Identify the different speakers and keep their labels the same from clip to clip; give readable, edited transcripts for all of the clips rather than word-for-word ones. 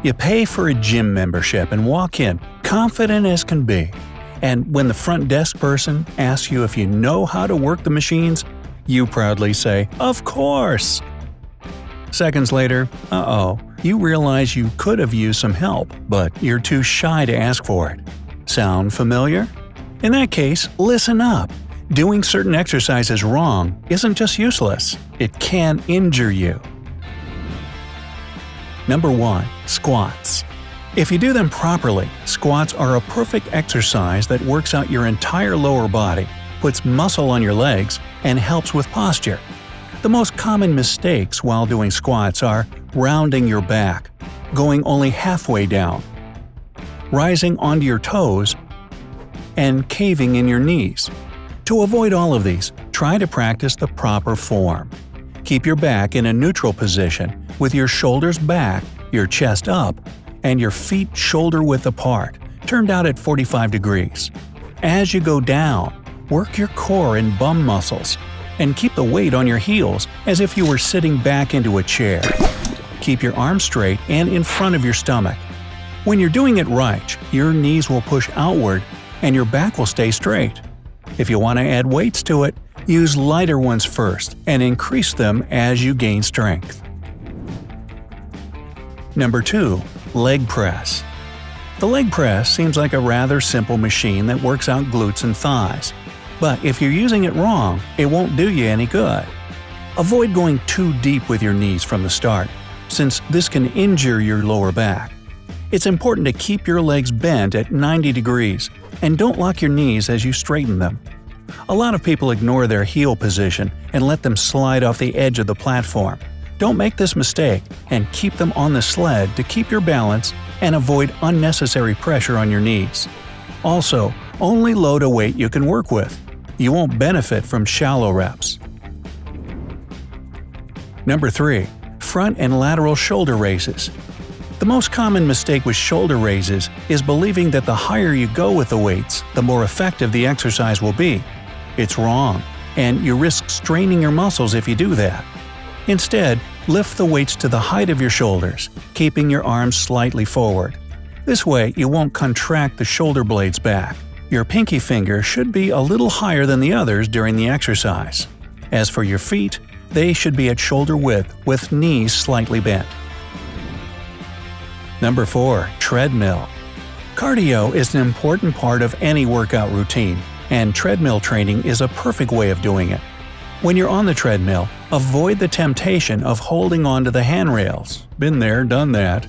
Speaker 1: You pay for a gym membership and walk in, confident as can be. And when the front desk person asks you if you know how to work the machines, you proudly say, "Of course!" Seconds later, you realize you could have used some help, but you're too shy to ask for it. Sound familiar? In that case, listen up. Doing certain exercises wrong isn't just useless, it can injure you. Number 1. Squats. If you do them properly, squats are a perfect exercise that works out your entire lower body, puts muscle on your legs, and helps with posture. The most common mistakes while doing squats are rounding your back, going only halfway down, rising onto your toes, and caving in your knees. To avoid all of these, try to practice the proper form. Keep your back in a neutral position, with your shoulders back, your chest up, and your feet shoulder-width apart, turned out at 45 degrees. As you go down, work your core and bum muscles, and keep the weight on your heels as if you were sitting back into a chair. Keep your arms straight and in front of your stomach. When you're doing it right, your knees will push outward and your back will stay straight. If you want to add weights to it, use lighter ones first and increase them as you gain strength. Number 2. Leg press. The leg press seems like a rather simple machine that works out glutes and thighs. But if you're using it wrong, it won't do you any good. Avoid going too deep with your knees from the start, since this can injure your lower back. It's important to keep your legs bent at 90 degrees, and don't lock your knees as you straighten them. A lot of people ignore their heel position and let them slide off the edge of the platform. Don't make this mistake, and keep them on the sled to keep your balance and avoid unnecessary pressure on your knees. Also, only load a weight you can work with. You won't benefit from shallow reps. Number 3. Front and lateral shoulder raises. The most common mistake with shoulder raises is believing that the higher you go with the weights, the more effective the exercise will be. It's wrong, and you risk straining your muscles if you do that. Instead, lift the weights to the height of your shoulders, keeping your arms slightly forward. This way, you won't contract the shoulder blades back. Your pinky finger should be a little higher than the others during the exercise. As for your feet, they should be at shoulder width with knees slightly bent. Number 4. Treadmill. Cardio is an important part of any workout routine, and treadmill training is a perfect way of doing it. When you're on the treadmill, avoid the temptation of holding onto the handrails. Been there, done that.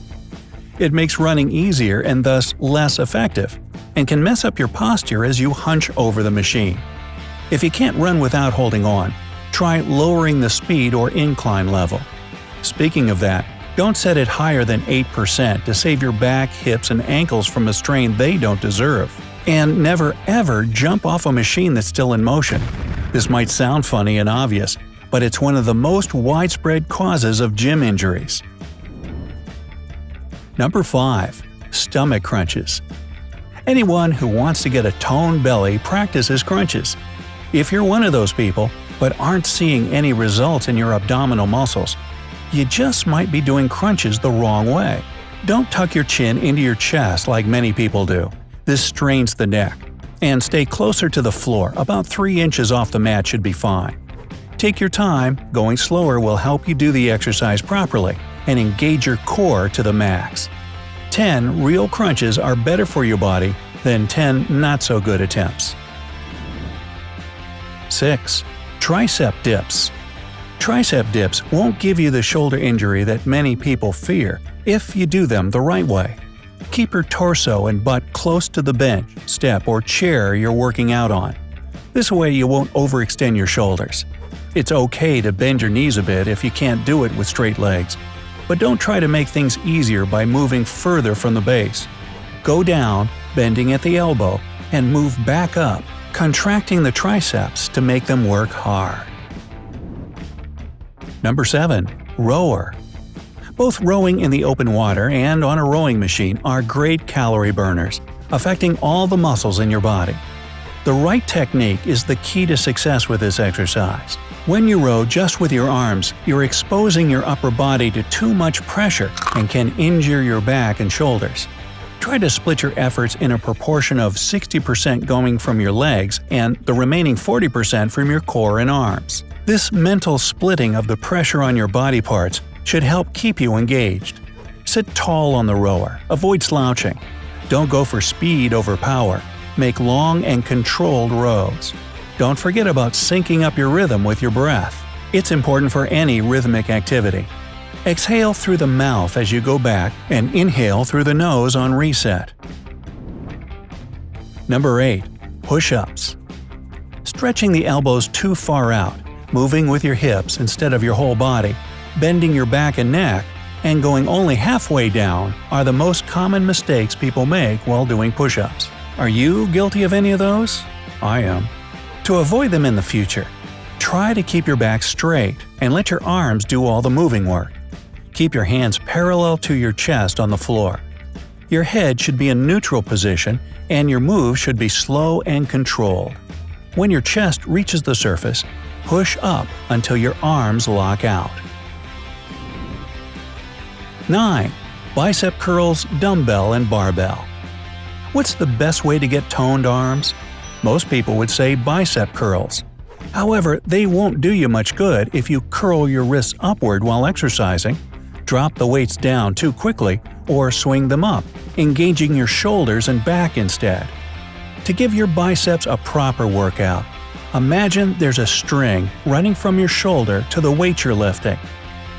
Speaker 1: It makes running easier and thus less effective, and can mess up your posture as you hunch over the machine. If you can't run without holding on, try lowering the speed or incline level. Speaking of that, don't set it higher than 8% to save your back, hips, and ankles from a strain they don't deserve. And never ever jump off a machine that's still in motion. This might sound funny and obvious, but it's one of the most widespread causes of gym injuries. Number 5. Stomach crunches. Anyone who wants to get a toned belly practices crunches. If you're one of those people, but aren't seeing any results in your abdominal muscles, you just might be doing crunches the wrong way. Don't tuck your chin into your chest like many people do. This strains the neck. And stay closer to the floor, about 3 inches off the mat should be fine. Take your time, going slower will help you do the exercise properly and engage your core to the max. 10 real crunches are better for your body than 10 not-so-good attempts. 6. Tricep dips. Tricep dips won't give you the shoulder injury that many people fear if you do them the right way. Keep your torso and butt close to the bench, step, or chair you're working out on. This way you won't overextend your shoulders. It's okay to bend your knees a bit if you can't do it with straight legs, but don't try to make things easier by moving further from the base. Go down, bending at the elbow, and move back up, contracting the triceps to make them work hard. Number 7. Rower. Both rowing in the open water and on a rowing machine are great calorie burners, affecting all the muscles in your body. The right technique is the key to success with this exercise. When you row just with your arms, you're exposing your upper body to too much pressure and can injure your back and shoulders. Try to split your efforts in a proportion of 60% going from your legs and the remaining 40% from your core and arms. This mental splitting of the pressure on your body parts should help keep you engaged. Sit tall on the rower, avoid slouching. Don't go for speed over power. Make long and controlled rows. Don't forget about syncing up your rhythm with your breath. It's important for any rhythmic activity. Exhale through the mouth as you go back and inhale through the nose on reset. Number 8. Push-ups. Stretching the elbows too far out, moving with your hips instead of your whole body, bending your back and neck, and going only halfway down are the most common mistakes people make while doing push-ups. Are you guilty of any of those? I am. To avoid them in the future, try to keep your back straight and let your arms do all the moving work. Keep your hands parallel to your chest on the floor. Your head should be in neutral position and your move should be slow and controlled. When your chest reaches the surface, push up until your arms lock out. 9. Bicep curls, dumbbell, and barbell. What's the best way to get toned arms? Most people would say bicep curls. However, they won't do you much good if you curl your wrists upward while exercising, drop the weights down too quickly, or swing them up, engaging your shoulders and back instead. To give your biceps a proper workout, imagine there's a string running from your shoulder to the weight you're lifting.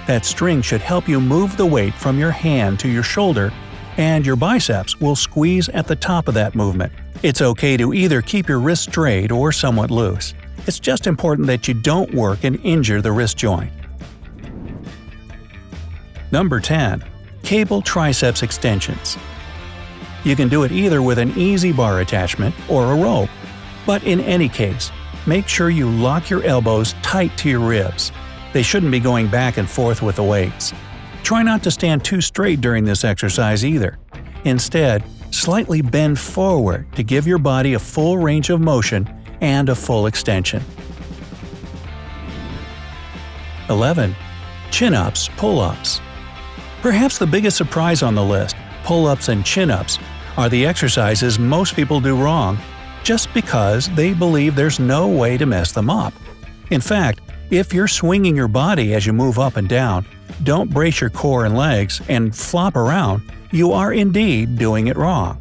Speaker 1: That string should help you move the weight from your hand to your shoulder, and your biceps will squeeze at the top of that movement. It's okay to either keep your wrist straight or somewhat loose. It's just important that you don't work and injure the wrist joint. Number 10. Cable triceps extensions. You can do it either with an easy bar attachment or a rope. But in any case, make sure you lock your elbows tight to your ribs. They shouldn't be going back and forth with the weights. Try not to stand too straight during this exercise either. Instead, slightly bend forward to give your body a full range of motion and a full extension. 11. Chin-ups, pull-ups. Perhaps the biggest surprise on the list, pull-ups and chin-ups, are the exercises most people do wrong just because they believe there's no way to mess them up. In fact, if you're swinging your body as you move up and down, don't brace your core and legs, and flop around, you are indeed doing it wrong.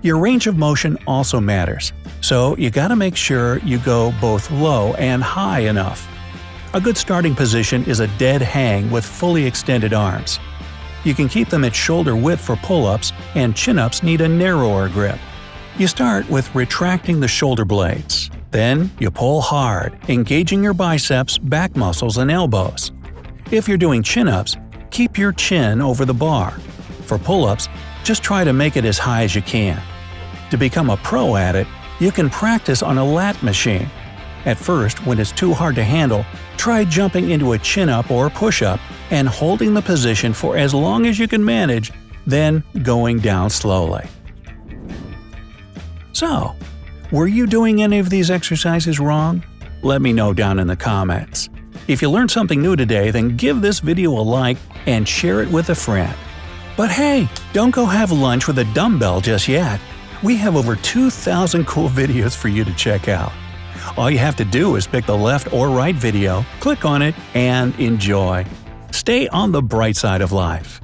Speaker 1: Your range of motion also matters, so you gotta make sure you go both low and high enough. A good starting position is a dead hang with fully extended arms. You can keep them at shoulder width for pull-ups, and chin-ups need a narrower grip. You start with retracting the shoulder blades. Then you pull hard, engaging your biceps, back muscles, and elbows. If you're doing chin-ups, keep your chin over the bar. For pull-ups, just try to make it as high as you can. To become a pro at it, you can practice on a lat machine. At first, when it's too hard to handle, try jumping into a chin-up or push-up and holding the position for as long as you can manage, then going down slowly. So, were you doing any of these exercises wrong? Let me know down in the comments. If you learned something new today, then give this video a like and share it with a friend. But hey, don't go have lunch with a dumbbell just yet. We have over 2,000 cool videos for you to check out. All you have to do is pick the left or right video, click on it, and enjoy. Stay on the bright side of life.